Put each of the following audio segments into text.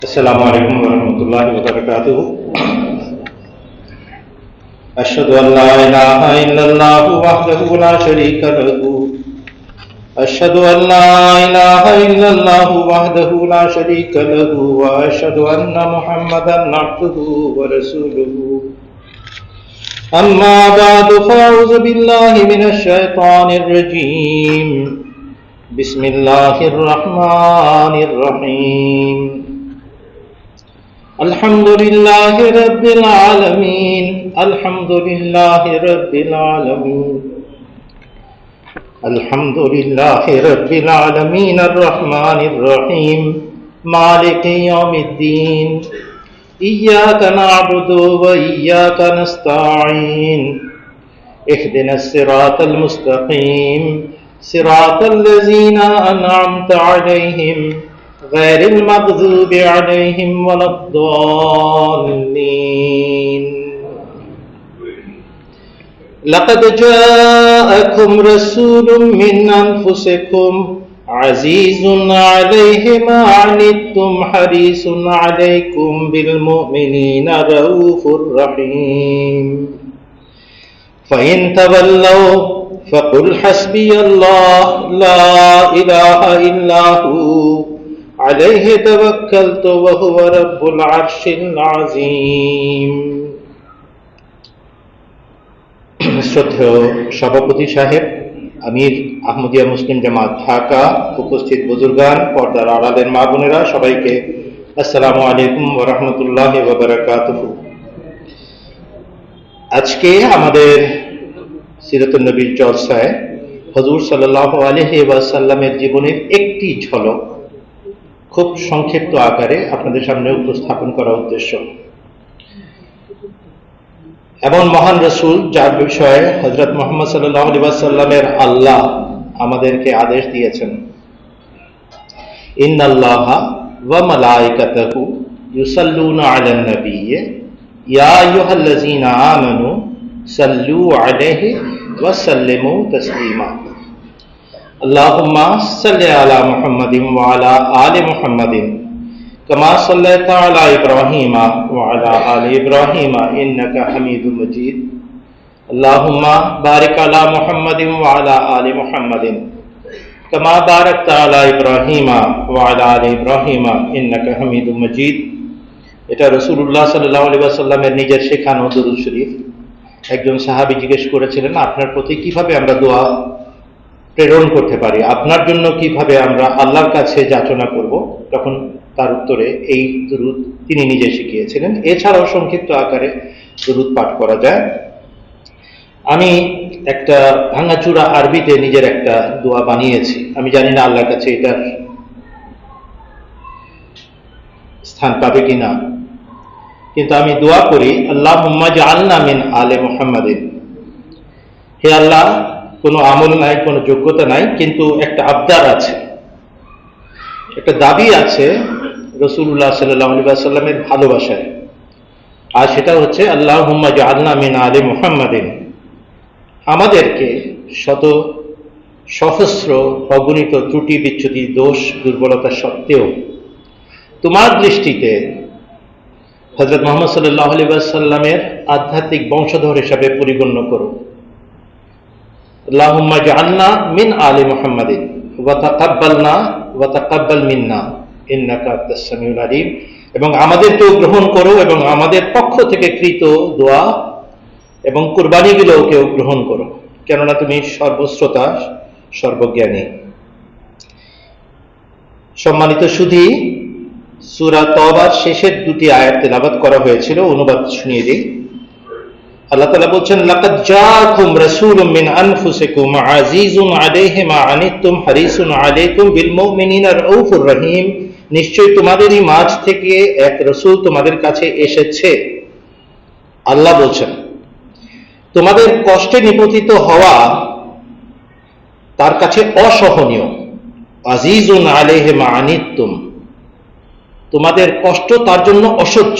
السلام عليكم ورحمة الله وبركاته. أشهد أن لا إله إلا الله وحده لا شريك له. أشهد أن لا إله إلا الله وحده لا شريك له وأشهد أن محمدا عبده ورسوله. أما بعد فأعوذ بالله من الشيطان الرجيم. بسم الله الرحمن الرحيم. الحمد لله رب العالمين. الحمد لله رب العالمين. الحمد لله رب العالمين الرحمن الرحيم مالك يوم الدين. إياك نعبد وإياك نستعين. اهدنا الصراط المستقيم صراط الذين أنعمت عليهم غير المغضوب عليهم ولا الضالين. لقد جاءكم رسول من أنفسكم عزيز عليه ما عنتم حريص عليكم بالمؤمنين رؤوف رحيم. فإن تولوا فقل حسبي الله لا إله إلا هو عليه توكلت وهو رب العرش العظيم. শ্রদ্ধেয় সভাপতি সাহেব, আমির আহমদিয়া মুসলিম জামাত ঢাকা, উপস্থিত বুজুর্গান, পর্দার আড়ালের মা বোনেরা, সবাইকে আসসালামু আলাইকুম ওয়া রাহমাতুল্লাহি ওয়া বারাকাতুহু। আজকে আমাদের সিরাতুন নবীর চর্চায় হুজুর সাল্লাল্লাহু আলাইহি ওয়াসাল্লামের জীবনের একটি ঝলক খুব সংক্ষিপ্ত আকারে আপনাদের সামনে উপস্থাপন করা উদ্দেশ্য। এমন মহান রাসূল যার বিষয়ে হযরত মুহাম্মদ সাল্লাল্লাহু আলাইহি ওয়াসাল্লামের আল্লাহ আমাদেরকে আদেশ দিয়েছেন, ইন্নাল্লাহা ওয়া মালাইকাতাহু ইউসাল্লুনা আলান নাবিয়্যি ইয়া আইয়ুহাল্লাযীনা আমানু সাল্লু আলাইহি ওয়া সাল্লিমু তাসলিমা। আল্লাহুম্মা সাল্লি আলা মুহাম্মাদিন ওয়া আলা আলি মুহাম্মাদিন কামা সাল্লাইতা আলা ইব্রাহিমা ওয়া আলা আলি ইব্রাহিমা ইন্নাকা হামিদুম মাজিদ। আল্লাহুম্মা বারিক আলা মুহাম্মাদিন ওয়া আলা আলি মুহাম্মাদিন কামা বারাকতা আলা ইব্রাহিমা ওয়া আলা আলি ইব্রাহিমা ইন্নাকা হামিদুম মাজিদ। এটা রাসূলুল্লাহ সাল্লাল্লাহু আলাইহি ওয়াসাল্লামের নিজের শেখানো দুরূদ শরীফ। একজন সাহাবী জিজ্ঞেস করেছিলেন, আপনার প্রতি কিভাবে আমরা দোয়া প্রেরণ করতে পারি, আপনার জন্য কিভাবে আমরা আল্লাহর কাছে যাচনা করব? তখন তার উত্তরে এই দুরূদ তিনি নিজে শিখিয়েছিলেন। এছাড়াও সংক্ষিপ্ত আকারে দুরূদ পাঠ করা যায়। আমি একটা ভাঙাচুরা আরবিতে নিজের একটা দোয়া বানিয়েছি। আমি জানি না আল্লাহর কাছে এটার স্থান পাবে কিনা, কিন্তু আমি দোয়া করি, আল্লাহুম্মা জাআলনা মিন আলে মুহাম্মাদিন। হে আল্লাহ, কোনো আমল নাই, কোনো যোগ্যতা নাই, কিন্তু একটা আবদার আছে, একটা দাবি আছে রাসূলুল্লাহ সাল্লাল্লাহু আলাইহি ওয়াসাল্লামের ভালোবাসায়। আর সেটা হচ্ছে আল্লাহুম্মা জাআলনা মিন আলে মুহাম্মাদিন। আমাদেরকে শত সহস্র অগণিত ত্রুটি বিচ্যুতি দোষ দুর্বলতা সত্ত্বেও তোমার দৃষ্টিতে হযরত মুহাম্মদ সাল্লাল্লাহু আলাইহি ওয়াসাল্লামের আধ্যাত্মিক বংশধর হিসাবে পরিগণ্য করো। আল্লাহুম্মা জাআলনা মিন আলি মুহাম্মাদিন ওয়া তাকাব্বালনা ওয়া তাকাব্বাল মিন্না ইন্নাকা আনতাস সামিউল আলিম। এবং আমাদেরকেও গ্রহণ করো এবং আমাদের পক্ষ থেকে কৃত দোয়া এবং কুরবানিগুলোকেও গ্রহণ করো, কেননা তুমি সর্বশ্রোতা, সর্বজ্ঞানী। সম্মানিত সুধী, সূরা তওবার শেষের দুটি আয়াত তেলাওয়াত করা হয়েছিল, অনুবাদ শুনিয়ে দিই। আল্লাহ তাআলা বলছেন, লাকাদ জাআকুম রাসূলুম মিন আনফুসিকুম আজিজুন আলাইহি মা আনিতুম হারিসুন আলাইকুম বিল মুমিনিনা রাউফুর রহিম। নিশ্চয়ই তোমাদেরই মাঝ থেকে এক রাসূল তোমাদের কাছে এসেছে। আল্লাহ বলছেন, তোমাদের কষ্টে নিপতিত হওয়া তার কাছে অসহনীয়। আজিজুন আলাইহি মা আনিতুম, তোমাদের কষ্ট তার জন্য অসহ্য।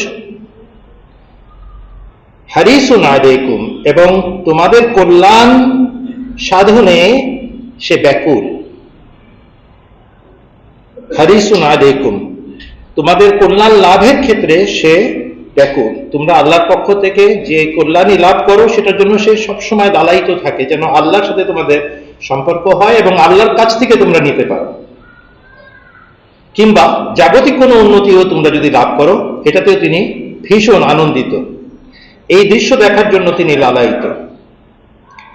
হারিসুন আলাইকুম, এবং তোমাদের কল্যাণ সাধনে সে ব্যাকুল। হারিসুন আলাইকুম, তোমাদের কল্যাণ লাভের ক্ষেত্রে সে ব্যাকুল। তোমরা আল্লাহর পক্ষ থেকে যে কল্যাণই লাভ করো সেটার জন্য সে সবসময় লালায়িত থাকে, যেন আল্লাহর সাথে তোমাদের সম্পর্ক হয় এবং আল্লাহর কাছ থেকে তোমরা নিতে পারো। কিংবা জাগতিক কোনো উন্নতিও তোমরা যদি লাভ করো, এটাতেও তিনি ভীষণ আনন্দিত। এই দৃশ্য দেখার জন্য তিনি লালায়িত।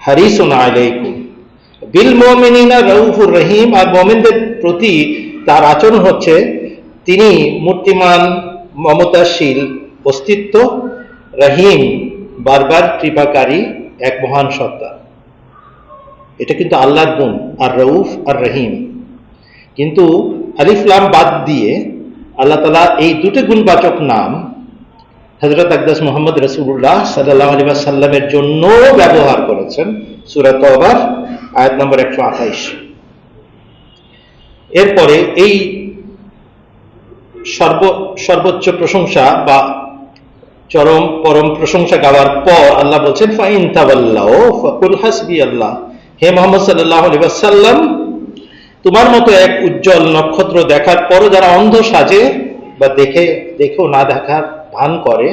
হারিসুন আলাইকুম বিল মুমিনিনা রাউফুর রহিম। আর মুমিনদের প্রতি তার আচরণ হচ্ছে তিনি মূর্তিমান, মমতাশীল অস্তিত্ব, রহিম বারবার কৃপাকারী এক মহান সত্তা। এটা কিন্তু আল্লাহর গুণ, আর রউফ আর রহিম। কিন্তু আলিফ লাম বাদ দিয়ে আল্লাহ তাআলা এই দুটো গুণবাচক নাম হযরত আকদাস মুহাম্মদ রাসূলুল্লাহ সাল্লাল্লাহু আলাইহি ওয়াসাল্লামের জন্য ব্যবহার করেছেন সূরা তওবার আয়াত নম্বর 128। এরপরে এই সর্বোচ্চ প্রশংসা বা চরম পরম প্রশংসা গাওয়ার পর আল্লাহ বলছেন ফাইন তাওয়াল্লাউ ফাকুল হাসবিয়াল্লাহ। হে মুহাম্মদ সাল্লাল্লাহু আলাইহি ওয়াসাল্লাম, তোমার মতো এক উজ্জ্বল নক্ষত্র দেখার পরও যারা অন্ধ সাজে বা দেখেও না দেখার ভান করে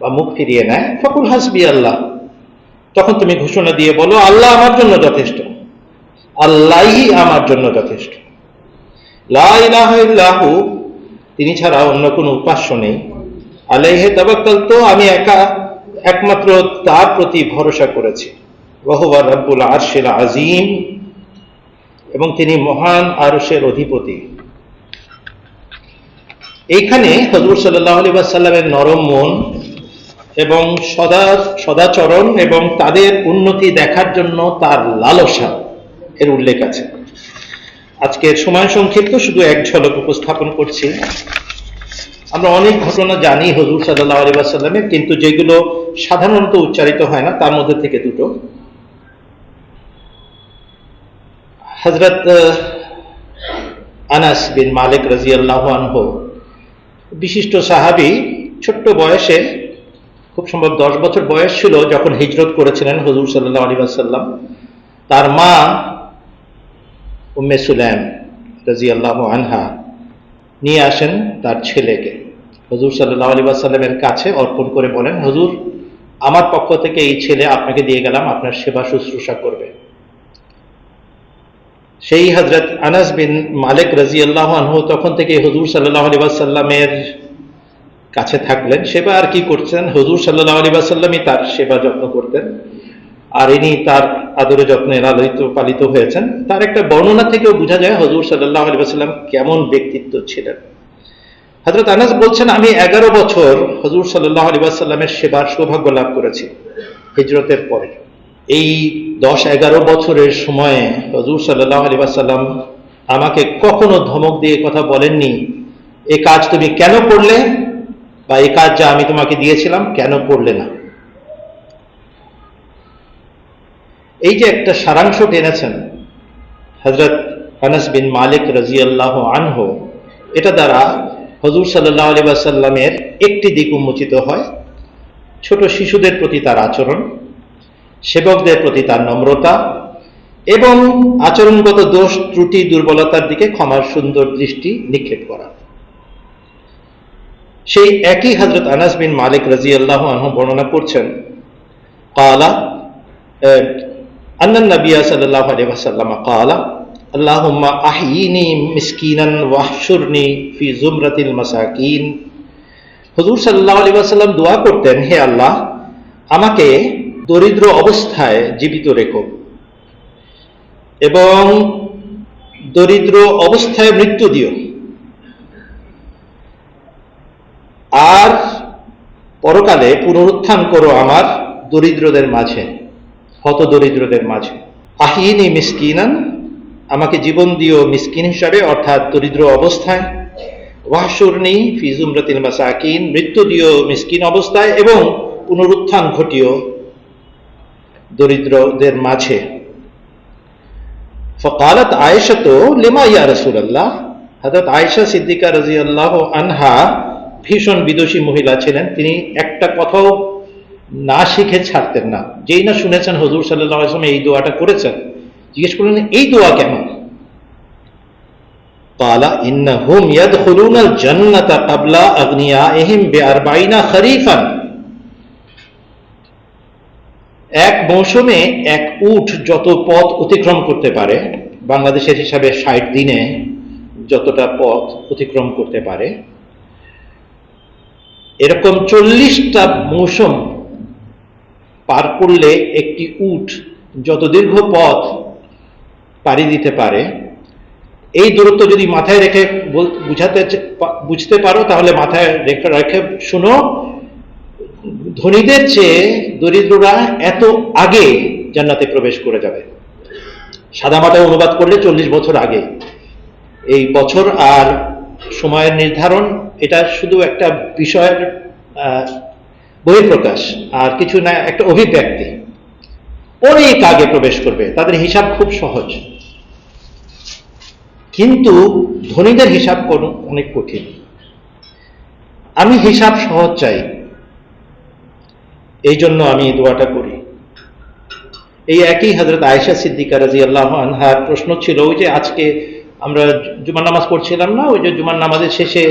বা মুখ ফিরিয়ে নেয়, ফাকুল হাসবিয়াল্লাহ, তখন তুমি ঘোষণা দিয়ে বলো আল্লাহ আমার জন্য যথেষ্ট, আল্লাহই আমার জন্য যথেষ্ট। লা ইলাহা ইল্লাহু, তিনি ছাড়া অন্য কোনো উপাস্য নেই। আলাইহি তাওয়াক্কালতু, আমি একমাত্র তার প্রতি ভরসা করেছি। ওয়া হুয়া রাব্বুল আরশিল আযীম, এবং তিনি মহান আরশের অধিপতি। এইখানে হযরত সাল্লাল্লাহু আলাইহি ওয়াসাল্লামের নরম মন এবং সদাচরণ এবং তাদের উন্নতি দেখার জন্য তার লালসা এর উল্লেখ আছে। আজকের সময় সংক্ষিপ্ত, শুধু এক ঝলক উপস্থাপন করছি। আমরা অনেক ঘটনা জানি হুজুর সাল্লাল্লাহু আলাইহি ওয়াসাল্লামের, কিন্তু যেগুলো সাধারণত উচ্চারিত হয় না তার মধ্যে থেকে দুটো। হযরত আনাস বিন মালিক রাদিয়াল্লাহু আনহু, বিশিষ্ট সাহাবী, ছোট্ট বয়সে, খুব সম্ভব 10 বছর বয়স ছিল যখন হিজরত করেছিলেন হুজুর সাল্লাল্লাহু আলাইহি ওয়াসাল্লাম। তার মা উম্মে সুলাইম রাদিয়াল্লাহু আনহা নিয়ে আসেন তার ছেলেকে হুজুর সাল্লাল্লাহু আলাইহি ওয়াসাল্লামের কাছে অর্পণ করে বলেন, হুজুর, আমার পক্ষ থেকে এই ছেলে আপনাকে দিয়ে গেলাম, আপনার সেবা শুশ্রূষা করবে। সেই হযরত আনাস বিন মালিক রাদিয়াল্লাহু আনহু তখন থেকে হুজুর সাল্লাল্লাহু আলাইহি ওয়াসাল্লামের কাছে থাকলেন। সেবা আর কি করছেন, হুজুর সাল্লাল্লাহু আলাইহি ওয়াসাল্লামই তার সেবা যত্ন করতেন, আর ইনি তার আদরে যত্নে লালিত পালিত হয়েছেন। তার একটা বর্ণনা থেকেও বোঝা যায় হুজুর সাল্লাল্লাহু আলাইহি ওয়াসাল্লাম কেমন ব্যক্তিত্ব ছিলেন। হযরত আনাস বলছেন, আমি 11 বছর হুজুর সাল্লাল্লাহু আলাইহি ওয়াসাল্লামের সেবার সৌভাগ্য লাভ করেছি হিজরতের পরে। এই 10-11 বছরের সময়ে হুজুর সাল্লাল্লাহু আলাইহি ওয়াসাল্লাম আমাকে কখনো ধমক দিয়ে কথা বলেননি, এই কাজ তুমি কেন করলে, বা এই কাজ যা আমি তোমাকে দিয়েছিলাম কেন করলে না। এই যে একটা সারাংশ টেনেছেন হযরত আনাস বিন মালিক রাদিয়াল্লাহু আনহু, এটা দ্বারা হুজুর সাল্লাল্লাহু আলাইহি ওয়াসাল্লামের একটি দিক উন্মোচিত হয়, ছোট শিশুদের প্রতি তার আচরণ, সেবকদের প্রতি তার নম্রতা এবং আচরণগত দোষ ত্রুটি দুর্বলতার দিকে ক্ষমার সুন্দর দৃষ্টি নিক্ষেপ করা। সেই একই হযরত আনাস বিন মালিক রাদিয়াল্লাহু আনহু বর্ণনা করছেন, ক্বালা আন্নান নবী সাল্লাল্লাহু আলাইহি ওয়াসাল্লাম ক্বালা আল্লাহুম্মা আহয়িনি মিসকিনান ওয়াহশুরনি ফি জুমরাতিল মাসাকিন। হুজুর সাল্লাল্লাহু আলাইহি ওয়াসাল্লাম দোয়া করতেন, হে আল্লাহ, আমাকে দরিদ্র অবস্থায় জীবিত রেখো এবং দরিদ্র অবস্থায় মৃত্যু দিও, আর পরকালে পুনরুত্থান করো আমার দরিদ্রদের মাঝে, হত দরিদ্রদের মাঝে। আহিনি মিসকিনান, আমাকে জীবন দিও মিসকিন হিসাবে, অর্থাৎ দরিদ্র অবস্থায়। ওয়াহশুরনি ফি জুমরাতিল মাসাকিন, মৃত্যু দিও মিসকিন অবস্থায় এবং পুনরুত্থান ঘটিও দরিদ্রদের মাঝে। ফাকালাত আয়েশা তো লিমা ইয়া রাসূলুল্লাহ, হযরত আয়েশা সিদ্দিকা রাদিয়াল্লাহু আনহা ভীষণ বিদুষী মহিলা ছিলেন। তিনি একটা কথাও না শিখে ছাড়তেন না। যেই না শুনেছেন হুজুর সাল্লাল্লাহু আলাইহি ওয়াসাল্লাম এই দোয়াটা করেছেন, জিজ্ঞেস করলেন এই দোয়া কেন। ক্বালা ইন্নাহুম ইয়াদখুলুনাল জান্নাতা ক্বাবলা আগনিয়াইহিম বি40 খরিফান। এক মৌসুমে এক উট যত পথ অতিক্রম করতে পারে, বাংলাদেশের হিসাবে 60 দিনে যতটা পথ অতিক্রম করতে পারে, এরকম 40টা মৌসুম পার করলে একটি উট যত দীর্ঘ পথ পাড়ি দিতে পারে, এই দূরত্ব যদি মাথায় রেখে বুঝতে পারো তাহলে মাথায় রেখে শুনো, ধনীদের চেয়ে দরিদ্ররা এত আগে জান্নাতে প্রবেশ করে যাবে। সাদামাটা অনুবাদ করলে 40 বছর আগে। এই বছর আর সময়ের নির্ধারণ এটা শুধু একটা বিষয়ের বহিঃপ্রকাশ আর কিছু না, একটা অভিব্যক্তি। অনেক আগে প্রবেশ করবে, তাদের হিসাব খুব সহজ, কিন্তু ধনীদের হিসাব অনেক কঠিন। আমি হিসাব সহজ চাই, এই জন্য আমি দোয়াটা করি। এই একই হযরত আয়েশা সিদ্দিকা রাদিয়াল্লাহু আনহার প্রশ্ন ছিল, ওই যে আজকে আমরা জুমার নামাজ পড়ছিলাম না, ওই যে জুমার নামাজের শেষে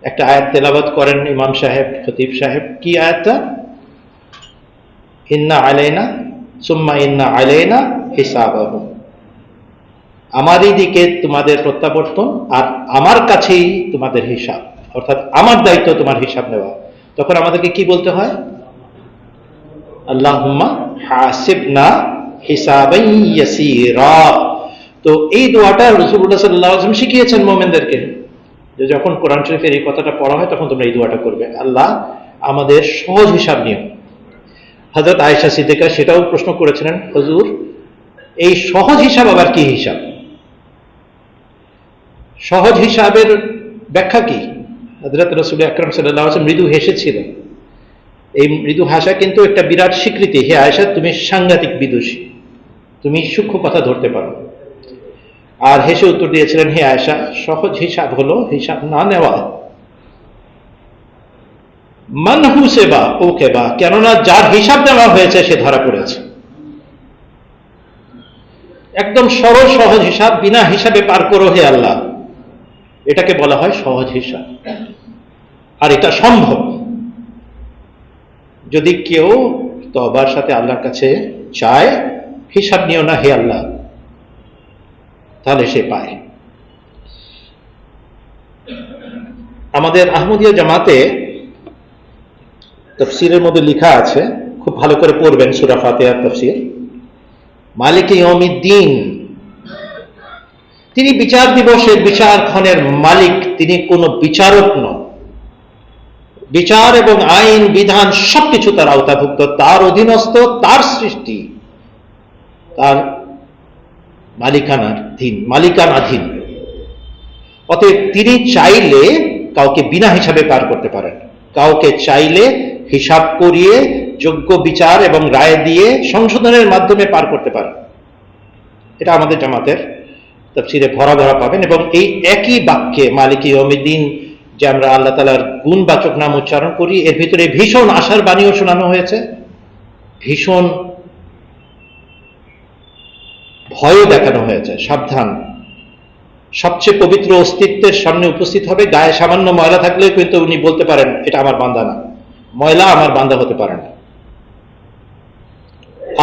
একটা আয়াত তেলাওয়াত করেন ইমাম সাহেব, খতিব সাহেব, কি আয়াতটা? ইন্না আলাইনা সুম্মা ইন্না আলাইনা হিসাবাহুম। আমারই দিকে তোমাদের প্রত্যাবর্তন আর আমার কাছেই তোমাদের হিসাব, অর্থাৎ আমার দায়িত্ব তোমার হিসাব নেওয়া। তখন আমাদেরকে কি বলতে হয়? আল্লাহুম্মা হাসিবনা হিসাবান ইয়াসীরা। তো এই দোয়াটা রাসূলুল্লাহ সাল্লাল্লাহু আলাইহি ওয়াসাল্লাম শিখিয়েছেন মুমিনদেরকে, যে যখন কোরআন শরীফের এই কথাটা পড়া হয় তখন তোমরা এই দোয়াটা করবে, আল্লাহ আমাদের সহজ হিসাব নিও। হযরত আয়েশা সিদ্দিকা সেটাও প্রশ্ন করেছিলেন, হুজুর এই সহজ হিসাব আবার কি হিসাব? সহজ হিসাবের ব্যাখ্যা কি? হযরত রাসূল আকরাম সাল্লাল্লাহু আলাইহি ওয়াসাল্লাম মৃদু হেসেছিলেন। এই মৃদু হাসা কিন্তু একটা বিরাট স্বীকৃতি, হে আয়েশা তুমি সাংঘাতিক বিদুষী, তুমি সূক্ষ্ম কথা ধরতে পারো। আর হেসে উত্তর দিয়েছিলেন, হে আয়েশা সহজ হিসাব হলো হিসাব না নেওয়া। মানহু সেবা ওকে বা, কেননা যার হিসাব নেওয়া হয়েছে সে ধরা পড়েছে। একদম সরল সহজ হিসাব, বিনা হিসাবে পার করো হে আল্লাহ, এটাকে বলা হয় সহজ হিসাব। আর এটা সম্ভব যদি কেউ তওবার সাথে আল্লাহর কাছে চায়, হিসাব নিও না হে আল্লাহ, তাহলে সে পায়। আমাদের আহমদিয়া জামাতে তাফসীরের মধ্যে লেখা আছে, খুব ভালো করে পড়বেন সূরা ফাতিহার তাফসীর, মালিক ইয়াউমিদ্দিন, তিনি বিচার দিবসের বিচারক্ষণের মালিক, তিনি কোনো বিচারক নন। বিচার এবং আইন বিধান সবকিছু তার আওতাভুক্ত, তার অধীনস্থ, তার সৃষ্টি, তার মালিকানাধীন। অতএব তিনি চাইলে কাউকে বিনা হিসাবে পার করতে পারেন, কাউকে চাইলে হিসাব করিয়ে যোগ্য বিচার এবং রায় দিয়ে সংশোধনের মাধ্যমে পার করতে পারেন। এটা আমাদের জামাতের তাফসীরে ভরা ভরা পাবেন। এবং এই একই বাক্যে মালিক ইয়াউমিদ্দিন যে আমরা আল্লাহ তাআলার গুণবাচক নাম উচ্চারণ করি, এর ভিতরে ভীষণ আশার বাণীও শোনানো হয়েছে, ভীষণ ভয়ও দেখানো হয়েছে, সাবধান, সবচেয়ে পবিত্র অস্তিত্বের সামনে উপস্থিত হবে, গায়ে সামান্য ময়লা থাকলেও কিন্তু উনি বলতে পারেন এটা আমার বান্দা না, ময়লা আমার বান্দা হতে পারে না।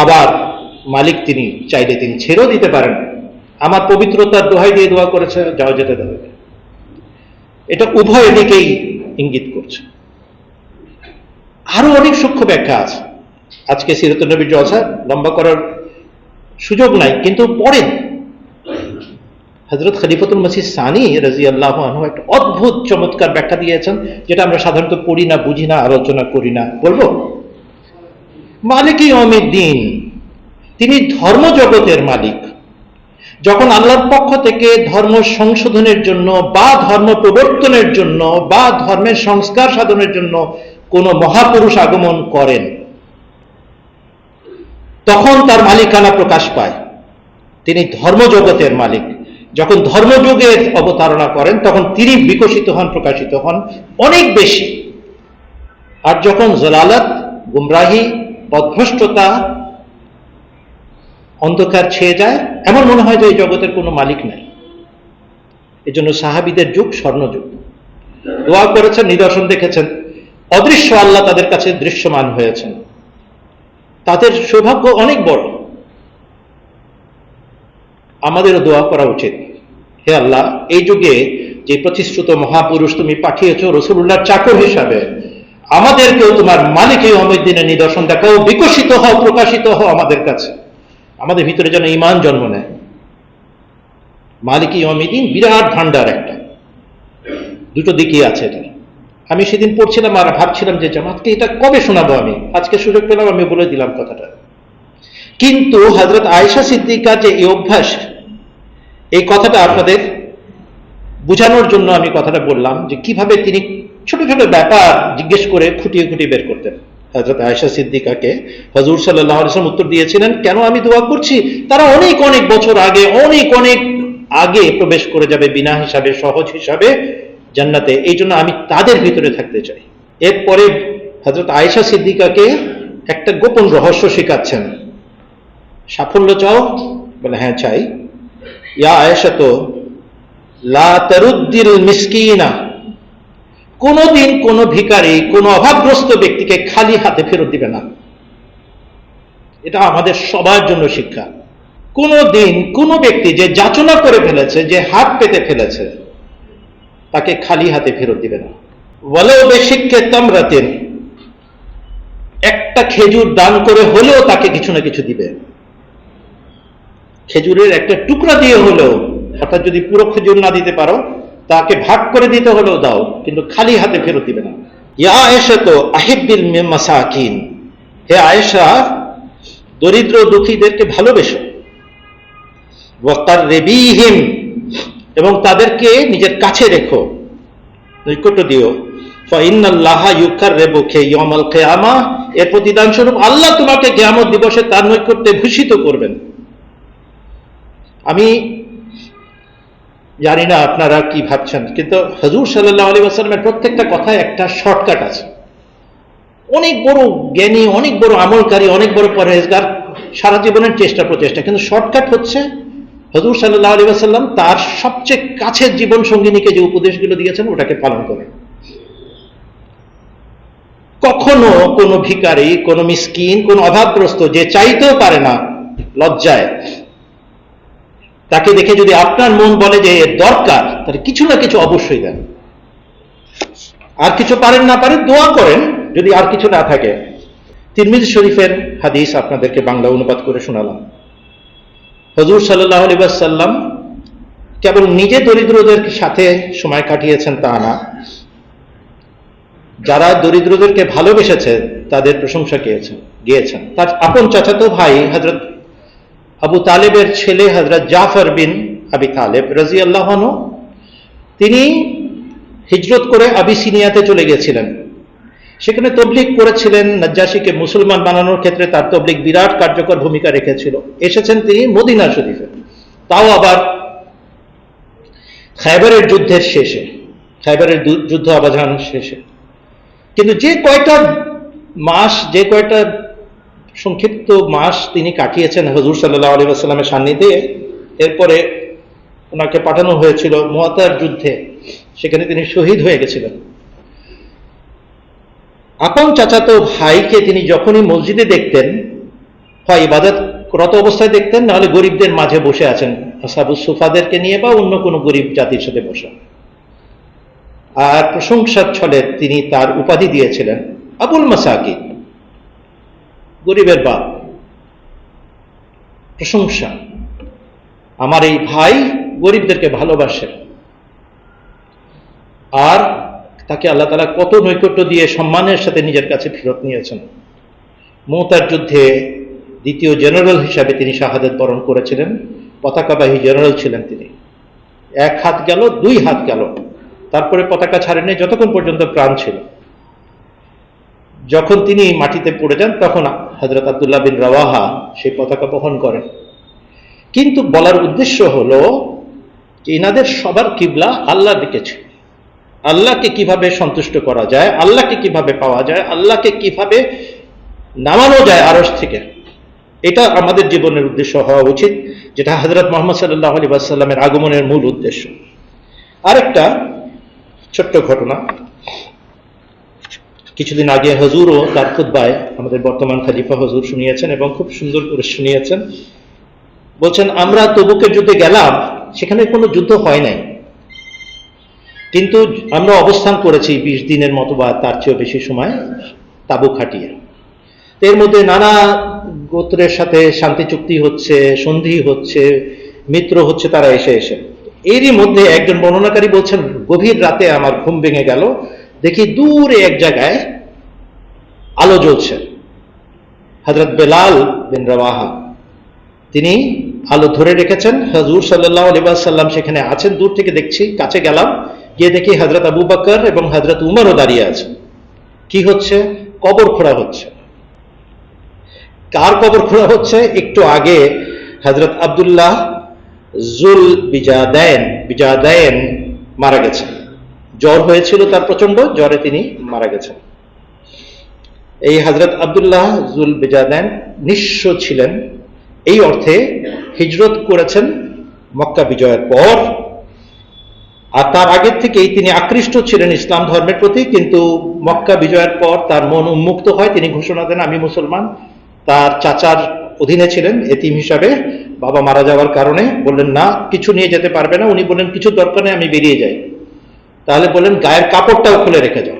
আবার মালিক তিনি চাইলে তিনি ছেড়েও দিতে পারেন, আমার পবিত্রতার দোহাই দিয়ে দোয়া করেছে, যাও যেতে দেবে। এটা উভয় দিকেই ইঙ্গিত করছে। আরো অনেক সূক্ষ্ম ব্যাখ্যা আছে, আজকে সিরাতুন নবীর জলসা লম্বা করার সুযোগ নাই, কিন্তু পড়েন। হযরত খলিফাতুল মসিহ সানি রাদিয়াল্লাহু আনহু একটা অদ্ভুত চমৎকার ব্যাখ্যা দিয়েছেন, যেটা আমরা সাধারণত পড়ি না, বুঝি না, আলোচনা করি না। বলবো, মালিক ইয়াউমিদ্দিন, তিনি ধর্মজগতের মালিক। যখন আল্লাহর পক্ষ থেকে ধর্ম সংশোধনের জন্য বা ধর্ম প্রবর্তনের জন্য বা ধর্মের সংস্কার সাধনের জন্য কোন মহাপুরুষ আগমন করেন, তখন তার মালিকানা প্রকাশ পায়। তিনি ধর্মজগতের মালিক। যখন ধর্মযুগের অবতারণা করেন তখন তিনি বিকশিত হন, প্রকাশিত হন অনেক বেশি। আর যখন জালালাত, গুমরাহি, পথভ্রষ্টতা, অন্ধকার ছেয়ে যায়, এমন মনে হয় যে এই জগতের কোনো মালিক নাই। এজন্য সাহাবীদের যুগ স্বর্ণযুগ। দোয়া করেছেন, নিদর্শন দেখেছেন, অদৃশ্য আল্লাহ তাদের কাছে দৃশ্যমান হয়েছেন। তাদের সৌভাগ্য অনেক বড়। আমাদেরও দোয়া করা উচিত, হে আল্লাহ, এই যুগে যে প্রতিশ্রুত মহাপুরুষ তুমি পাঠিয়েছ রাসূলুল্লাহর চাকর হিসাবে, আমাদেরকেও তোমার মালিক ইয়াউমিদ্দিনের নিদর্শন দেখাও, বিকশিত হও, প্রকাশিত হও আমাদের কাছে, আমাদের ভিতরে যেন ঈমান জন্ম নেয়। মালিক ইয়াউমিদ্দিন বিরাট ভান্ডার, একটা দুটো দিকই আছে এটা। আমি সেদিন পড়ছিলাম আর ভাবছিলাম যে জামাতকে এটা কবে শোনাবো। আমি আজকে সুযোগ পেলাম, আমি বলে দিলাম কথাটা। কিন্তু হযরত আয়েশা সিদ্দিকা যে এই অভ্যাস, এই কথাটা আপনাদের বোঝানোর জন্য আমি কথাটা বললাম যে কিভাবে তিনি ছোট ছোট ব্যাপার জিজ্ঞেস করে খুঁটিয়ে খুঁটিয়ে বের করতেন। হযরত আয়েশা সিদ্দিকাকে হুজুর সাল্লাল্লাহু আলাইহি ওয়াসাল্লাম উত্তর দিয়েছিলেন, কেন আমি দোয়া করছি? তারা অনেক অনেক বছর আগে, অনেক অনেক আগে প্রবেশ করে যাবে বিনা হিসাবে, সহজ হিসাবে জান্নাতে, এই জন্য আমি তাদের ভিতরে থাকতে চাই। এরপরে হযরত আয়েশা সিদ্দিকাকে একটা গোপন রহস্য শেখাচ্ছেন। সাফল্য চাও? বলে হ্যাঁ চাই। ইয়া আয়েশা, তো লা তারুদ্দিল মিসকিনা, কোনদিন কোন ভিখারি, কোন অভাবগ্রস্ত ব্যক্তিকে খালি হাতে ফেরত দিবে না। এটা আমাদের সবার জন্য শিক্ষা। কোনদিন কোন ব্যক্তি যে যাচনা করে ফেলেছে, যে হাত পেতে ফেলেছে, তাকে খালি হাতে ফেরত দিবে না। ওয়ালাউ বিশিক্কি তামরাতিন, একটা খেজুর দান করে হলেও তাকে কিছু না কিছু দিবে। খেজুরের একটা টুকরা দিয়ে হলেও, অর্থাৎ যদি পুরো খেজুর না দিতে পারো তাকে ভাগ করে দিতে হলেও দাও, কিন্তু খালি হাতে ফেরত দিবে না। ইয়া আয়েশা, তো আহিব্বিল মাসাকিন, হে আয়েশা, দরিদ্র দুঃখীদেরকে ভালোবেসো। ওয়াকাররিবিহিম, এবং তাদেরকে নিজের কাছে রেখো, নৈকট্য দিও। ফাইন্নাল্লাহা ইউকাররিবুকা ইয়াউমাল কিয়ামাহ, এর প্রতিদান স্বরূপ আল্লাহ তোমাকে কিয়ামত দিবসে তার নৈকট্যে ভূষিত করবেন। আমি জানি না আপনারা কি ভাবছেন, কিন্তু হুজুর সাল্লাল্লাহু আলাইহি ওয়াসাল্লামের প্রত্যেকটা কথায় একটা শর্টকাট আছে। অনেক বড় জ্ঞানী, অনেক বড় আমলকারী, অনেক বড় পরহেজগার, সারা জীবনের চেষ্টা প্রচেষ্টা, কিন্তু শর্টকাট হচ্ছে হুজুর সাল্লাল্লাহু আলাইহি ওয়াসাল্লাম তার সবচেয়ে কাছের জীবন সঙ্গিনীকে যে উপদেশগুলো দিয়েছেন ওটাকে পালন করে। কখনো কোনো ভিখারি, কোনো মিসকিন, কোনো অভাবগ্রস্ত যে চাইতেও পারে না লজ্জায়, তাকে দেখে যদি আপনার মন বলে যে এর দরকার, তাহলে কিছু না কিছু অবশ্যই দেন। আর কিছু পারেন না পারেন দোয়া করেন, যদি আর কিছু না থাকে। তিরমিজি শরীফের হাদিস আপনাদেরকে বাংলা অনুবাদ করে শোনালাম। হুজুর সাল্লাল্লাহু আলাইহি ওয়াসাল্লাম কেবল নিজে দরিদ্রদের সাথে সময় কাটিয়েছেন তা না, যারা দরিদ্রদেরকে ভালোবেসেছে তাদের প্রশংসা গিয়েছেন। তার আপন চাচাতো ভাই হযরত আবু তালেবের ছেলে হযরত জাফর বিন আবি তালেব রাদিয়াল্লাহু আনহু, তিনি হিজরত করে আবিসিনিয়াতে চলে গেছিলেন। সেখানে তবলিগ করেছিলেন, নাজ্জাশীকে মুসলমান বানানোর ক্ষেত্রে তার তবলিগ বিরাট কার্যকর ভূমিকা রেখেছিল। এসেছেন তিনি মদিনা শরীফে, তাও আবার খায়বারের যুদ্ধের শেষে, খায়বারের যুদ্ধ অবসান শেষে। কিন্তু যে কয়টা মাস, যে কয়টা সংক্ষিপ্ত মাস তিনি কাটিয়েছেন হুজুর সাল্লাল্লাহু আলাইহি ওয়াসাল্লামের সান্নিধ্যে, এরপরে ওনাকে পাঠানো হয়েছিল মুআতার যুদ্ধে, সেখানে তিনি শহীদ হয়ে গেছিলেন। আপন চাচাতো ভাইকে তিনি যখনই মসজিদে দেখতেন, হয় ইবাদতরত অবস্থায় দেখতেন, নাহলে গরিবদের মাঝে বসে আছেন, আসহাবুস সুফাদেরকে নিয়ে বা অন্য কোনো গরিব জাতির সাথে বসা। আর প্রশংসার ছলে তিনি তার উপাধি দিয়েছিলেন আবুল মাসাকিন, গরিবের বাপ। প্রশংসা, আমার এই ভাই গরিবদেরকে ভালোবাসে। আর তাকে আল্লাহ তাআলা কত নৈকট্য দিয়ে সম্মানের সাথে নিজের কাছে ফেরত নিয়েছেন। মুতার যুদ্ধে দ্বিতীয় জেনারেল হিসাবে তিনি শাহাদাত বরণ করেছিলেন, পতাকাবাহী জেনারেল ছিলেন তিনি। এক হাত গেল, দুই হাত গেল, তারপরে পতাকা ছাড়েননি যতক্ষণ পর্যন্ত প্রাণ ছিল। যখন তিনি মাটিতে পড়ে যান, তখন হযরত আব্দুল্লাহ বিন রাওয়াহা সেই পতাকা বহন করেন। কিন্তু বলার উদ্দেশ্য হলো যে ইনাদের সবার কিবলা আল্লাহর দিকে ছিল। আল্লাহকে কিভাবে সন্তুষ্ট করা যায়, আল্লাহকে কিভাবে পাওয়া যায়, আল্লাহকে কিভাবে নামানো যায় আরশ থেকে, এটা আমাদের জীবনের উদ্দেশ্য হওয়া উচিত, যেটা হযরত মুহাম্মদ সাল্লাল্লাহু আলাইহি ওয়াসাল্লামের আগমনের মূল উদ্দেশ্য। আরেকটা ছোট্ট ঘটনা, কিছুদিন আগে হুজুরও তার খুতবায় আমাদের বর্তমান খলিফা হুজুর শুনিয়েছেন এবং খুব সুন্দর করে শুনিয়েছেন। বলছেন, আমরা তবুকের যুদ্ধে গেলাম, সেখানে কোনো যুদ্ধ হয় নাই, কিন্তু আমরা অবস্থান করেছি 20 দিনের মতো বা তার চেয়েও বেশি সময় তাবু খাটিয়ে। এর মধ্যে নানা গোত্রের সাথে শান্তি চুক্তি হচ্ছে, সন্ধি হচ্ছে, মিত্র হচ্ছে তারা এসে এসে। এরই মধ্যে একজন বর্ণনাকারী বলছেন, গভীর রাতে আমার ঘুম ভেঙে গেল, দেখি দূরে এক জায়গায় আলো জ্বলছে। হযরত বেলাল বিন রাওয়াহা তিনি আলো ধরে রেখেছেন, হুজুর সাল্লাল্লাহু আলাইহি ওয়াসাল্লাম সেখানে আছেন। দূর থেকে দেখছি, কাছে গেলাম, গিয়ে দেখি হযরত আবু বকর এবং হযরত উমরও দাঁড়িয়ে আছে। কি হচ্ছে? কবর খোঁড়া হচ্ছে। কার কবর খোঁড়া হচ্ছে? একটু আগে হযরত আব্দুল্লাহ জুল বিজাদাইন মারা গেছেন। জ্বর হয়েছিল তার প্রচন্ড, জ্বরে তিনি মারা গেছেন। এই হযরত আব্দুল্লাহ জুল বিজাদাইন নিঃস্ব ছিলেন, এই অর্থে হিজরত করেছেন মক্কা বিজয়ের পর। আর তার আগের থেকেই তিনি আকৃষ্ট ছিলেন ইসলাম ধর্মের প্রতি, কিন্তু মক্কা বিজয়ের পর তার মন উন্মুক্ত হয়। তিনি ঘোষণা দেন, আমি মুসলমান। তার চাচার অধীনে ছিলেন এতিম হিসাবে, বাবা মারা যাওয়ার কারণে বললেন না, কিছু নিয়ে যেতে পারবে না। উনি বললেন, কিছু দরকার নেই, আমি বেরিয়ে যাই। তাহলে বললেন, গায়ের কাপড়টাও খুলে রেখে যাও।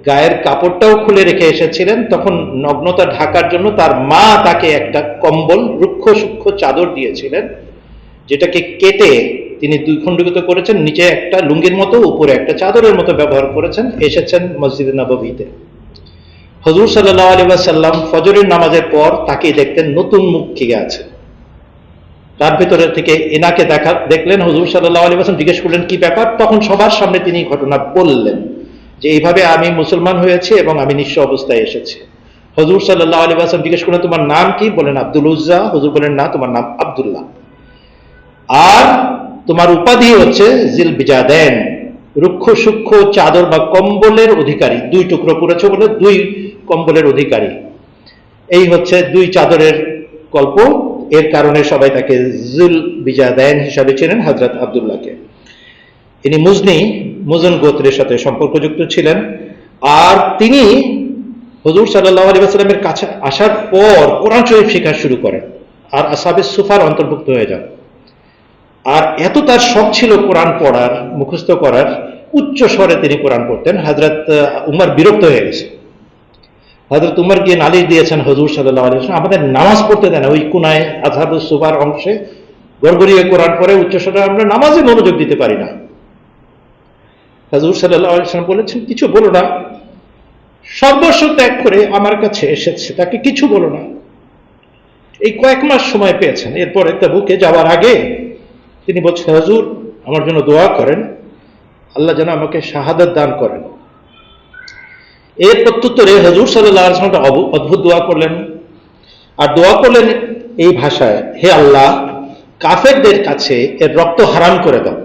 গায়ের কাপড়টাও খুলে রেখে এসেছিলেন। তখন নগ্নতা ঢাকার জন্য তার মা তাকে একটা কম্বল, রুক্ষ সূক্ষ্ম চাদর দিয়েছিলেন, যেটাকে কেটে তিনি 2 খণ্ডিত করেছেন, নিচে একটা লুঙ্গির মতো, উপরে একটা চাদরের মতো ব্যবহার করেছেন। এসেছেন মসজিদে নববীতে। হুজুর সাল্লাল্লাহু আলাইহি ওয়াসাল্লাম ফজরের নামাজের পর তাকে দেখতেন নতুন মুখ খেয়ে আছে। তার ভেতরে থেকে এনাকে দেখলেন। হুজুর সাল্লাল্লাহু আলাইহি ওয়াসাল্লাম জিজ্ঞেস করলেন, কি ব্যাপার? তখন সবার সামনে তিনি ঘটনা বললেন যে এইভাবে আমি মুসলমান হয়েছি এবং আমি নিঃস্ব অবস্থায় এসেছি। হুজুর সাল্লাল্লাহু আলাইহি ওয়াসাল্লাম জিজ্ঞেস করলেন, তোমার নাম কি? বলেন, আব্দুল উজ্জা। হুজুর বলেন, না, তোমার নাম আব্দুল্লাহ, আর তোমার উপাধি হচ্ছে জিল বিজাদাইন, রুক্ষ সূক্ষ্ম চাদর বা কম্বলের অধিকারী। 2 টুকরো করেছে বলে 2 কম্বলের অধিকারী। এই হচ্ছে 2 চাদরের গল্প। এর কারণে সবাই তাকে জুল বিজাদাইন হিসাবে চেনেন হযরত আব্দুল্লাহকে। তিনি মুজন গোত্রের সাথে সম্পর্কযুক্ত ছিলেন। আর তিনি হুজুর সাল্লাল্লাহু আলাইহি ওয়াসাল্লামের কাছে আসার পর কোরআন শরীফ শেখা শুরু করেন আর আসহাবে সুফার অন্তর্ভুক্ত হয়ে যান। আর এত তার শখ ছিল কোরআন পড়ার, মুখস্থ করার, উচ্চ স্বরে তিনি কোরআন পড়তেন। হযরত উমর বিরক্ত হয়ে গেছে। হযরত উমর গিয়ে নালিশ দিয়েছেন হুজুর সাল্লাল্লাহু আলাইহি ওয়াসাল্লাম আমাদের নামাজ পড়তে দেন না। ওই কোনায় আসহাবে সুফার অংশে গড়গড়িয়ে কোরআন পড়ে উচ্চ স্বরে, আমরা নামাজে মনোযোগ দিতে পারি না। হুজুর সাল্লাল্লাহু আলাইহি ওয়াসাল্লাম বলেছেন, কিছু বলো না, সর্বস্ব ত্যাগ করে আমার কাছে এসেছে, তাকে কিছু বলো না। এই কয়েক মাস সময় পেয়েছেন। এরপরে তাবুকে যাওয়ার আগে তিনি বলছেন, হুজুর আমার জন্য দোয়া করেন, আল্লাহ যেন আমাকে শাহাদাত দান করেন। এর প্রত্যুত্তরে হুজুর সাল্লাল্লাহু আলাইহি ওয়াসাল্লাম একটা অদ্ভুত দোয়া করলেন। আর দোয়া করলেন এই ভাষায়, হে আল্লাহ, কাফেরদের কাছে এর রক্ত হারাম করে দাও,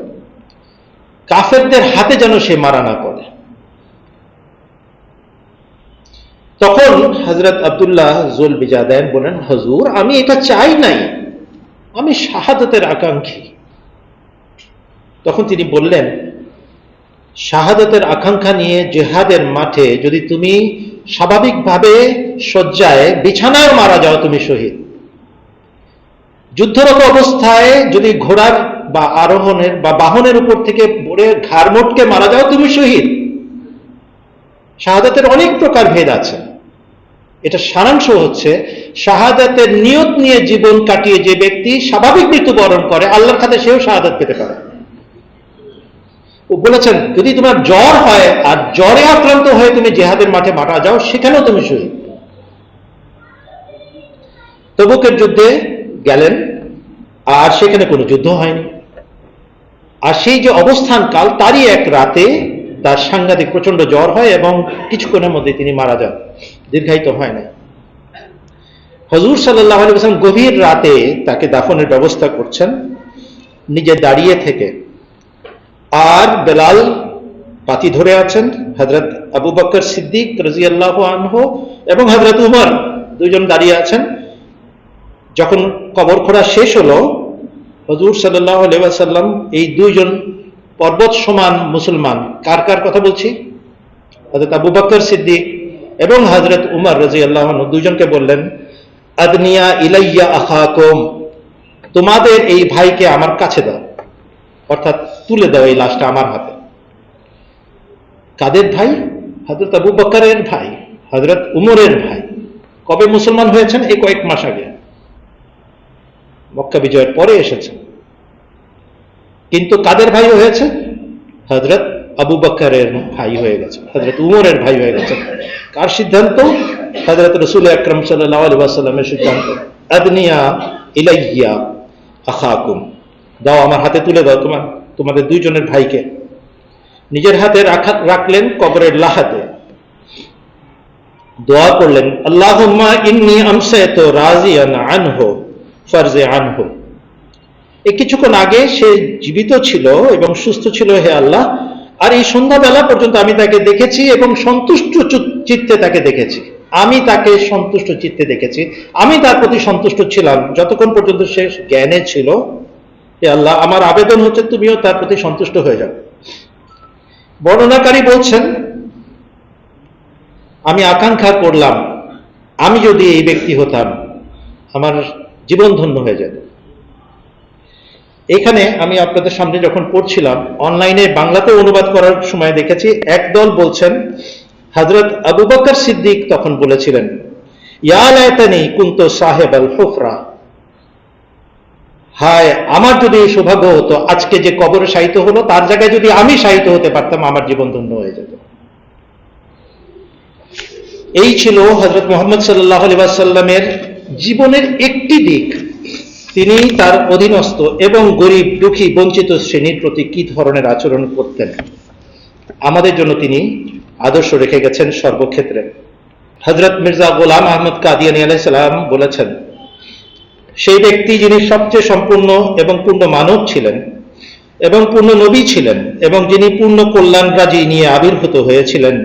কাফেরদের হাতে যেন সে মারা না পড়ে। তখন হযরত আব্দুল্লাহ জুল বিজাদাইন বলেন, হুজুর আমি এটা চাই নাই, আমি শাহাদাতের আকাঙ্ক্ষী। তখন তিনি বললেন, শাহাদাতের আকাঙ্ক্ষা নিয়ে জিহাদের মাঠে যদি তুমি স্বাভাবিকভাবে শয্যায় বিছানায় মারা যাও, তুমি শহীদ। যুদ্ধরত অবস্থায় যদি ঘোড়ার বা আরোহণের বা বাহনের উপর থেকে পড়ে ঘাড় মোটকে মারা যাও, তুমি শহীদ। শাহাদাতের অনেক প্রকার ভেদ আছে। এটা সারাংশ হচ্ছে, শাহাদাতের নিয়ত নিয়ে জীবন কাটিয়ে যে ব্যক্তি স্বাভাবিক মৃত্যুবরণ করে, আল্লাহর কাছে সেও শাহাদাত পেতে পারে। ও বলেছেন, যদি তোমার জ্বর হয় আর জ্বরে আক্রান্ত হয়ে তুমি জিহাদের মাঠে মারা যাও, সেখানেও তুমি শহীদ। তবুকের যুদ্ধে গেলেন, আর সেখানে কোনো যুদ্ধ হয়নি। আর সেই যে অবস্থান কাল, তারই এক রাতে তার সাংঘাতিক প্রচন্ড জ্বর হয় এবং কিছুক্ষণের মধ্যে তিনি মারা যান, দীর্ঘায়িত হয় না। হুজুর সাল্লাল্লাহু আলাইহি ওয়াসাল্লাম গভীর রাতে তাকে দাফনের ব্যবস্থা করছেন নিজে দাঁড়িয়ে থেকে। আর বেলাল পাতি ধরে আছেন, হযরত আবু বকর সিদ্দিক রাদিয়াল্লাহু আনহু এবং হযরত উমর 2 জন দাঁড়িয়ে আছেন। যখন কবর খোঁড়া শেষ হলো, হুজুর সাল্লাল্লাহু আলাইহি ওয়াসাল্লাম এই দুইজন পর্বত সমান মুসলমান, কার কার কথা বলছি? হযরত আবু বকর সিদ্দিক এবং হযরত উমর রাদিয়াল্লাহু আনহু দুইজনকে বললেন, আদনিয়া ইলাইয়া আখাকুম, তোমাদের এই ভাইকে আমার কাছে দাও, অর্থাৎ তুলে দাও এই লাশটা আমার হাতে। কাদের ভাই? হযরত আবু বকরের ভাই, হযরত উমরের ভাই। কবে মুসলমান হয়েছেন? এই কয়েক মাস আগে, মক্কা বিজয়ের পরে এসেছেন। কিন্তু কাদের ভাই হয়েছে? হযরত আবু বকরের ভাই হয়ে গেছে, হযরত উমরের ভাই হয়ে গেছে। কার সিদ্ধান্ত? হযরত রাসূল আকরাম সাল্লাল্লাহু আলাইহি ওয়াসাল্লামের সিদ্ধান্ত। আদনিয়া ইলাইয়া আখাকুম, দাও আমার হাতে তুলে দাও তোমাদের দুইজনের ভাইকে। নিজের হাতে রাখলেন কবরের লাহাতে, দোয়া করলেন, আল্লাহুম্মা ইন্নী আমসাইতু রাজিয়ান আনহু ফারজি আনহু। এই কিছুক্ষণ আগে সে জীবিত ছিল এবং সুস্থ ছিল, হে আল্লাহ, আর এই সন্ধ্যাবেলা পর্যন্ত আমি তাকে দেখেছি এবং সন্তুষ্ট চিত্তে তাকে দেখেছি। আমি তাকে সন্তুষ্ট চিত্তে দেখেছি, আমি তার প্রতি সন্তুষ্ট ছিলাম যতক্ষণ পর্যন্ত সে জ্ঞানে ছিল। হে আল্লাহ, আমার আবেদন হচ্ছে তুমিও তার প্রতি সন্তুষ্ট হয়ে যাও। বর্ণনাকারী বলছেন, আমি আকাঙ্ক্ষা করলাম আমি যদি এই ব্যক্তি হতাম, আমার জীবন ধন্য হয়ে যেত। এখানে আমি আপনাদের সামনে যখন পড়ছিলাম, অনলাইনে বাংলাতে অনুবাদ করার সময় দেখেছি একদল বলছেন, হযরত আবু বকর সিদ্দিক তখন বলেছিলেন, ইয়া লাইতানি কুনতু সাহেবাল হুফরা, হায় আমার যদি এই সৌভাগ্য হতো আজকে যে কবরে শায়িত হলো তার জায়গায় যদি আমি শায়িত হতে পারতাম, আমার জীবন ধন্য হয়ে যেত। এই ছিল হযরত মুহাম্মদ সাল্লাল্লাহু আলাইহি ওয়াসাল্লামের জীবনের একটি দিক। তিনি তার অধীনস্থ এবং গরিব দুঃখী বঞ্চিত শ্রেণীর প্রতি কি ধরনের আচরণ করতেন, আমাদের জন্য তিনি আদর্শ রেখে গেছেন সর্বক্ষেত্রে। হযরত মির্জা গোলাম আহমদ কাদিয়ানী আলাইহিস সালাম বলেছেন, সেই ব্যক্তি যিনি সবচেয়ে সম্পূর্ণ এবং পূর্ণ মানব ছিলেন এবং পূর্ণ নবী ছিলেন এবং যিনি পূর্ণ কল্যাণরাজি নিয়ে আবির্ভূত হয়েছিলেন,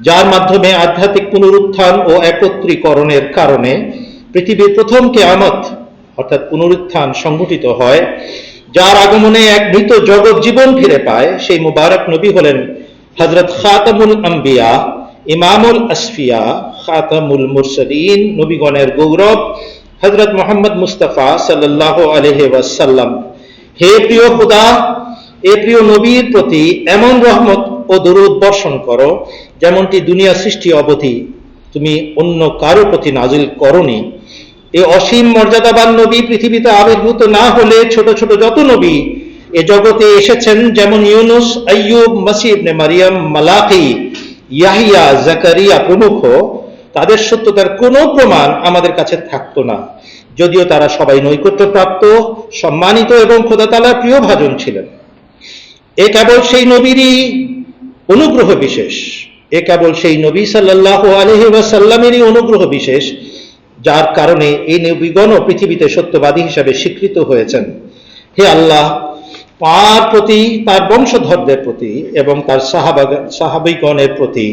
যার মাধ্যমে আধ্যাত্মিক পুনরুত্থান ও একত্রীকরণের কারণে পৃথিবীর প্রথম কিয়ামত অর্থাৎ পুনরুত্থান সংঘটিত হয়, যার আগমনে এক মৃত জগৎ জীবন ফিরে পায়, সেই মুবারক নবী হলেন হযরত খাতামুল আম্বিয়া, ইমামুল আসফিয়া, খাতামুল মুরসালিন, নবীগণের গৌরব হযরত মুহাম্মদ মুস্তাফা সাল্লাল্লাহু আলাইহি ওয়াসাল্লাম। হে প্রিয় খোদা, এ প্রিয় নবীর প্রতি এমন রহমত ও দরুদ বর্ষণ করো যেমনটি দুনিয়া সৃষ্টি অবধি তুমি অন্য কারো প্রতি নাজিল করনি। এই অসীম মর্যাদাবান নবী পৃথিবীতে আবির্ভূত না হলে ছোট ছোট যত নবী এ জগতে এসেছেন, যেমন ইউনুস, আইয়ুব, মসীহ ইবনে মারিয়াম, মালাকি, ইয়াহিয়া, জাকারিয়া প্রমুখ, তাদের সত্যতার কোনো প্রমাণ আমাদের কাছে থাকতো না, যদিও তারা সবাই নৈকট্যপ্রাপ্ত, সম্মানিত এবং খোদা তাআলার প্রিয় ভাজন ছিলেন। এ কেবল সেই নবীরই অনুগ্রহ বিশেষ, এ কেবল সেই নবী সাল্লাল্লাহু আলাইহি ওয়াসাল্লামেরই অনুগ্রহ বিশেষ, যার কারণে এই নবীগণও পৃথিবীতে সত্যবাদী হিসাবে স্বীকৃত হয়েছেন। হে আল্লাহ, তার প্রতি, তার বংশধরদের প্রতি এবং তার সাহাবীগণের প্রতি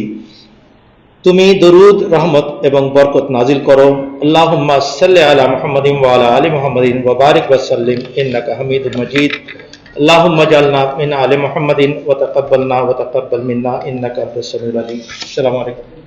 তুমি দরুদ, রহমত এবং বরকত নাজিল করো। আল্লাহুম্মা সাল্লি আলা মুহাম্মাদিন ওয়া আলা আলি মুহাম্মাদিন ওয়া বারিক ওয়া সাল্লিম ইন্নাকা হামিদুম মাজিদ। আল্লাহুম্মা জাআলনা মিন আলি মুহাম্মাদিন ওয়া তাকাব্বালনা ওয়া তাকাব্বাল মিন্না ইন্নাকা আনতাস সামিউল আলিম। আসসালামু আলাইকুম।